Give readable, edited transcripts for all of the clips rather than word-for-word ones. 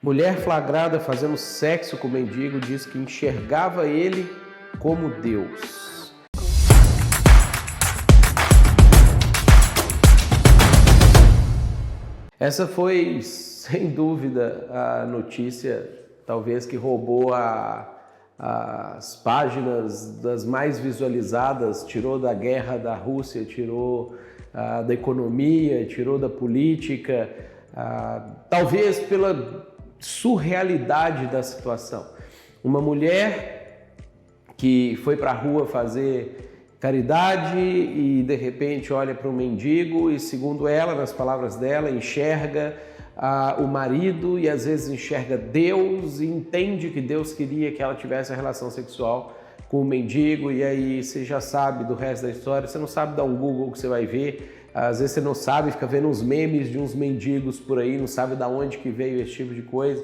Mulher flagrada fazendo sexo com o mendigo diz que enxergava ele como Deus. Essa foi, sem dúvida, a notícia, talvez, que roubou as páginas das mais visualizadas, tirou da guerra da Rússia, tirou da economia, tirou da política, talvez pela surrealidade da situação. Uma mulher que foi para a rua fazer caridade e de repente olha para um mendigo e, segundo ela, nas palavras dela, enxerga o marido e às vezes enxerga Deus e entende que Deus queria que ela tivesse a relação sexual com o mendigo, e aí você já sabe do resto da história. Você não sabe dar um Google que você vai ver, às vezes você não sabe, fica vendo uns memes de uns mendigos por aí, não sabe de onde que veio esse tipo de coisa.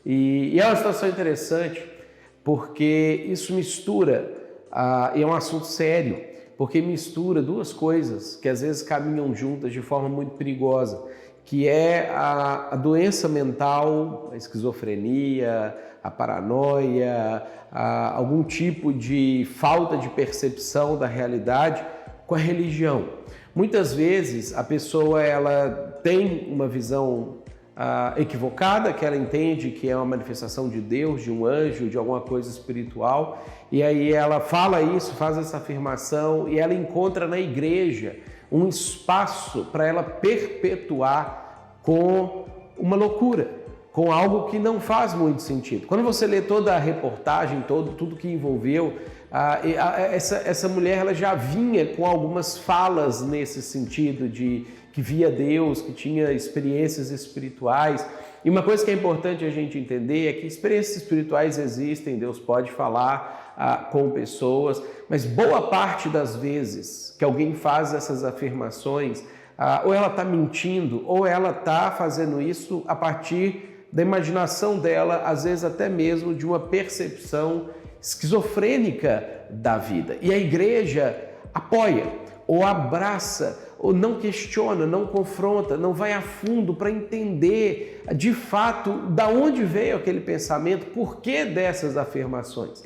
E é uma situação interessante porque isso mistura, e é um assunto sério, porque mistura duas coisas que às vezes caminham juntas de forma muito perigosa, que é a doença mental, a esquizofrenia, a paranoia, algum tipo de falta de percepção da realidade com a religião. Muitas vezes a pessoa ela tem uma visão equivocada, que ela entende que é uma manifestação de Deus, de um anjo, de alguma coisa espiritual, e aí ela fala isso, faz essa afirmação e ela encontra na igreja um espaço para ela perpetuar com uma loucura, com algo que não faz muito sentido. Quando você lê toda a reportagem, tudo que envolveu, essa mulher ela já vinha com algumas falas nesse sentido de que via Deus, que tinha experiências espirituais. E uma coisa que é importante a gente entender é que experiências espirituais existem, Deus pode falar com pessoas, mas boa parte das vezes que alguém faz essas afirmações, ou ela está mentindo, ou ela está fazendo isso a partir da imaginação dela, às vezes até mesmo de uma percepção esquizofrênica da vida. E a igreja apoia, ou abraça, ou não questiona, não confronta, não vai a fundo para entender de fato da onde veio aquele pensamento, por que dessas afirmações.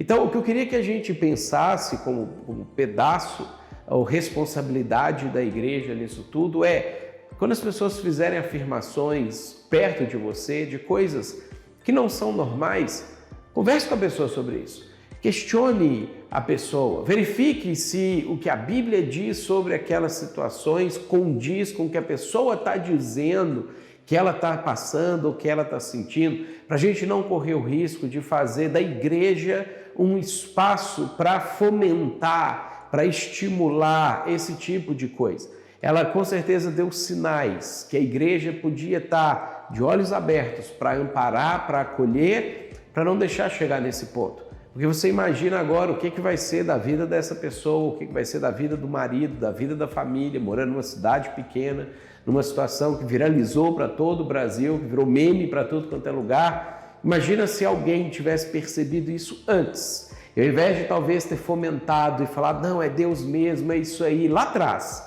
Então, o que eu queria que a gente pensasse como pedaço ou responsabilidade da igreja nisso tudo é, quando as pessoas fizerem afirmações perto de você, de coisas que não são normais, converse com a pessoa sobre isso. Questione a pessoa, verifique se o que a Bíblia diz sobre aquelas situações condiz com o que a pessoa está dizendo, que ela está passando ou que ela está sentindo, para a gente não correr o risco de fazer da igreja um espaço para fomentar, para estimular esse tipo de coisa. Ela com certeza deu sinais que a igreja podia estar de olhos abertos para amparar, para acolher, para não deixar chegar nesse ponto. Porque você imagina agora o que vai ser da vida dessa pessoa, o que vai ser da vida do marido, da vida da família, morando numa cidade pequena, numa situação que viralizou para todo o Brasil, que virou meme para tudo quanto é lugar. Imagina se alguém tivesse percebido isso antes, e ao invés de talvez ter fomentado e falado, não, é Deus mesmo, é isso aí, lá atrás,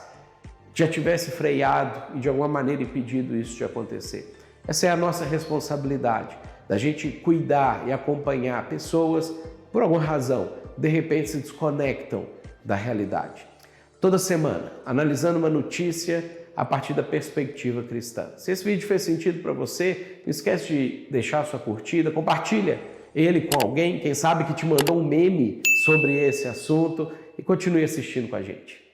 já tivesse freado e de alguma maneira impedido isso de acontecer. Essa é a nossa responsabilidade, da gente cuidar e acompanhar pessoas, por alguma razão, de repente se desconectam da realidade. Toda semana, analisando uma notícia a partir da perspectiva cristã. Se esse vídeo fez sentido para você, não esquece de deixar a sua curtida, compartilha ele com alguém, quem sabe que te mandou um meme sobre esse assunto, e continue assistindo com a gente.